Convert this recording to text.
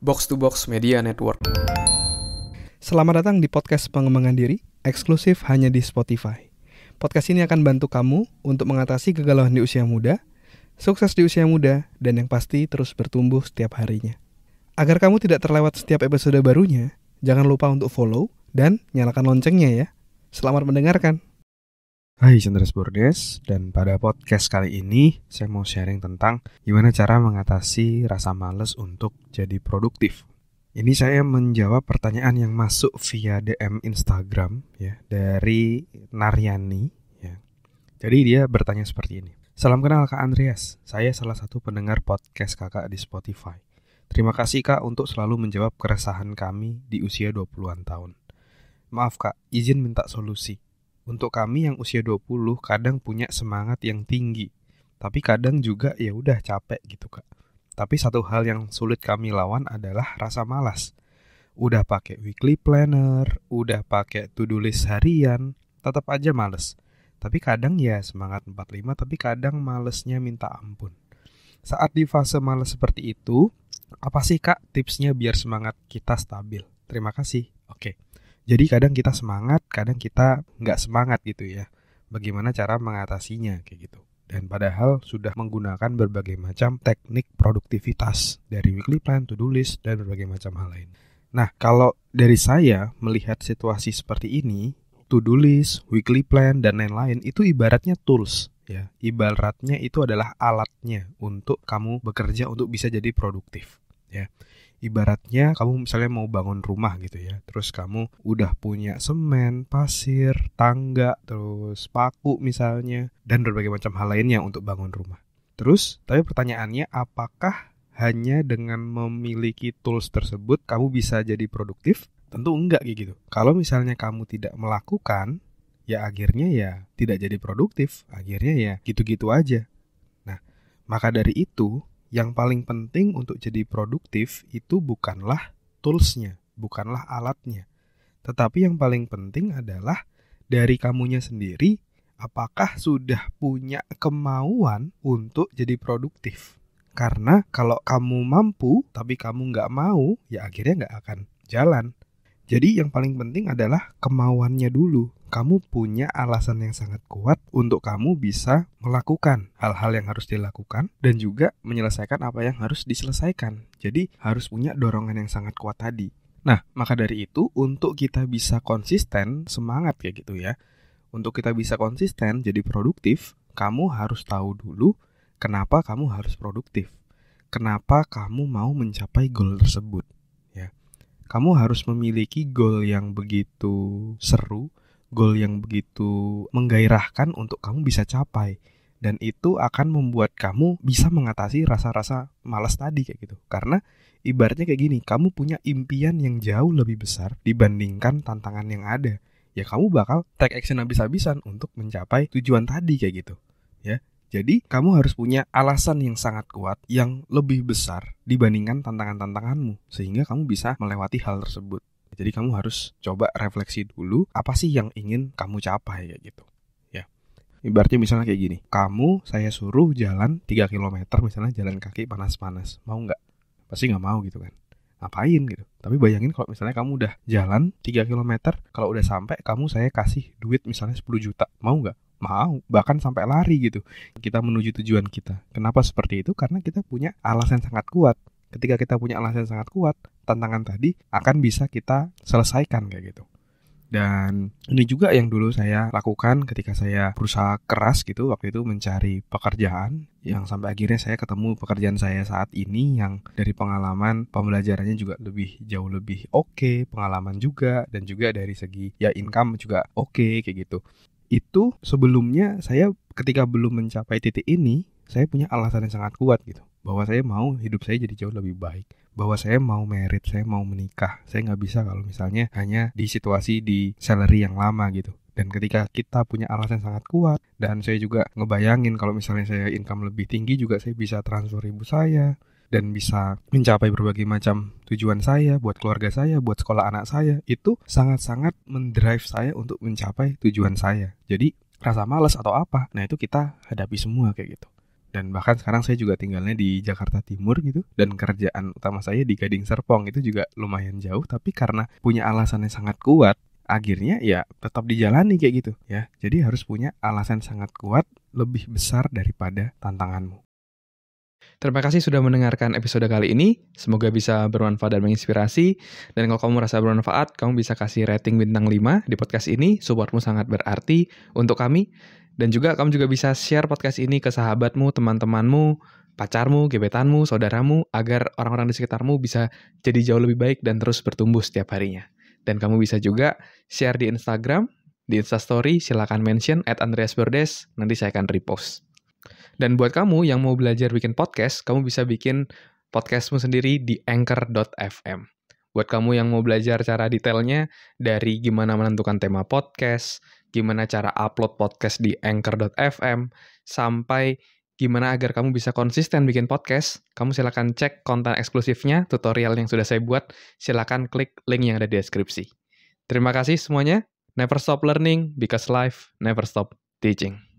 Box to Box Media Network. Selamat datang di podcast pengembangan diri, eksklusif hanya di Spotify. Podcast ini akan bantu kamu untuk mengatasi kegalauan di usia muda, sukses di usia muda, dan yang pasti terus bertumbuh setiap harinya. Agar kamu tidak terlewat setiap episode barunya, jangan lupa untuk follow dan nyalakan loncengnya ya. Selamat mendengarkan. Hai Chandra Bordes, dan pada podcast kali ini saya mau sharing tentang gimana cara mengatasi rasa malas untuk jadi produktif. Ini saya menjawab pertanyaan yang masuk via DM Instagram ya dari Naryani ya. Jadi dia bertanya seperti ini. Salam kenal Kak Andreas, saya salah satu pendengar podcast Kakak di Spotify. Terima kasih Kak untuk selalu menjawab keresahan kami di usia 20-an tahun. Maaf Kak, izin minta solusi. Untuk kami yang usia 20 kadang punya semangat yang tinggi, tapi kadang juga ya udah capek gitu Kak. Tapi satu hal yang sulit kami lawan adalah rasa malas. Udah pakai weekly planner, udah pakai to-do list harian, tetap aja males. Tapi kadang ya semangat 45, tapi kadang malesnya minta ampun. Saat di fase males seperti itu, apa sih Kak tipsnya biar semangat kita stabil? Terima kasih. Oke. Jadi kadang kita semangat, kadang kita nggak semangat gitu ya. Bagaimana cara mengatasinya kayak gitu. Dan padahal sudah menggunakan berbagai macam teknik produktivitas dari weekly plan, to-do list, dan berbagai macam hal lain. Nah, kalau dari saya melihat situasi seperti ini, to-do list, weekly plan, dan lain-lain itu ibaratnya tools ya. Ibaratnya itu adalah alatnya untuk kamu bekerja untuk bisa jadi produktif ya. Ibaratnya kamu misalnya mau bangun rumah gitu ya, terus kamu udah punya semen, pasir, tangga, terus paku misalnya, dan berbagai macam hal lainnya untuk bangun rumah. Terus, tapi pertanyaannya apakah hanya dengan memiliki tools tersebut kamu bisa jadi produktif? Tentu enggak kayak gitu. Kalau misalnya kamu tidak melakukan, ya akhirnya ya tidak jadi produktif, akhirnya ya gitu-gitu aja. Nah, maka dari itu, yang paling penting untuk jadi produktif itu bukanlah toolsnya, bukanlah alatnya. Tetapi yang paling penting adalah dari kamunya sendiri, apakah sudah punya kemauan untuk jadi produktif. Karena kalau kamu mampu, tapi kamu nggak mau, ya akhirnya nggak akan jalan. Jadi yang paling penting adalah kemauannya dulu. Kamu punya alasan yang sangat kuat untuk kamu bisa melakukan hal-hal yang harus dilakukan dan juga menyelesaikan apa yang harus diselesaikan. Jadi harus punya dorongan yang sangat kuat tadi. Nah, maka dari itu untuk kita bisa konsisten, semangat kayak gitu ya. Untuk kita bisa konsisten jadi produktif, kamu harus tahu dulu kenapa kamu harus produktif. Kenapa kamu mau mencapai goal tersebut. Kamu harus memiliki goal yang begitu seru, goal yang begitu menggairahkan untuk kamu bisa capai. Dan itu akan membuat kamu bisa mengatasi rasa-rasa malas tadi kayak gitu. Karena ibaratnya kayak gini, kamu punya impian yang jauh lebih besar dibandingkan tantangan yang ada. Ya kamu bakal take action habis-habisan untuk mencapai tujuan tadi kayak gitu. Ya. Jadi kamu harus punya alasan yang sangat kuat yang lebih besar dibandingkan tantangan-tantanganmu sehingga kamu bisa melewati hal tersebut. Jadi kamu harus coba refleksi dulu apa sih yang ingin kamu capai kayak gitu. Ya. Ibaratnya misalnya kayak gini, saya suruh jalan 3 km misalnya jalan kaki panas-panas. Mau nggak? Pasti nggak mau gitu kan. Ngapain gitu. Tapi bayangin kalau misalnya kamu udah jalan 3 km, kalau udah sampai saya kasih duit misalnya 10 juta. Mau nggak? Mau, bahkan sampai lari gitu. Kita menuju tujuan kita. Kenapa seperti itu? Karena kita punya alasan sangat kuat. Ketika kita punya alasan sangat kuat, tantangan tadi akan bisa kita selesaikan kayak gitu. Dan ini juga yang dulu saya lakukan ketika saya berusaha keras gitu waktu itu mencari pekerjaan yang sampai akhirnya saya ketemu pekerjaan saya saat ini yang dari pengalaman pembelajarannya juga jauh lebih oke, pengalaman juga dan juga dari segi ya income juga oke kayak gitu. Itu sebelumnya saya ketika belum mencapai titik ini, saya punya alasan yang sangat kuat gitu. Bahwa saya mau hidup saya jadi jauh lebih baik. Bahwa saya mau married, saya mau menikah. Saya gak bisa kalau misalnya hanya di situasi di salary yang lama gitu. Dan ketika kita punya alasan yang sangat kuat, dan saya juga ngebayangin kalau misalnya saya income lebih tinggi juga saya bisa transfer ibu saya. Dan bisa mencapai berbagai macam tujuan saya, buat keluarga saya, buat sekolah anak saya. Itu sangat-sangat mendrive saya untuk mencapai tujuan saya. Jadi rasa malas atau apa, nah itu kita hadapi semua kayak gitu. Dan bahkan sekarang saya juga tinggalnya di Jakarta Timur gitu, dan kerjaan utama saya di Gading Serpong, itu juga lumayan jauh, tapi karena punya alasan yang sangat kuat, akhirnya ya tetap dijalani kayak gitu ya. Jadi harus punya alasan sangat kuat, lebih besar daripada tantanganmu. Terima kasih sudah mendengarkan episode kali ini. Semoga bisa bermanfaat dan menginspirasi. Dan kalau kamu merasa bermanfaat, kamu bisa kasih rating bintang 5 di podcast ini. Supportmu sangat berarti untuk kami. Dan juga kamu juga bisa share podcast ini ke sahabatmu, teman-temanmu, pacarmu, gebetanmu, saudaramu, agar orang-orang di sekitarmu bisa jadi jauh lebih baik dan terus bertumbuh setiap harinya. Dan kamu bisa juga share di Instagram, di Instastory, silakan mention @andreasbordes, nanti saya akan repost. Dan buat kamu yang mau belajar bikin podcast, kamu bisa bikin podcastmu sendiri di anchor.fm. Buat kamu yang mau belajar cara detailnya, dari gimana menentukan tema podcast, gimana cara upload podcast di anchor.fm, sampai gimana agar kamu bisa konsisten bikin podcast, kamu silakan cek konten eksklusifnya, tutorial yang sudah saya buat, silakan klik link yang ada di deskripsi. Terima kasih semuanya. Never stop learning, because life never stop teaching.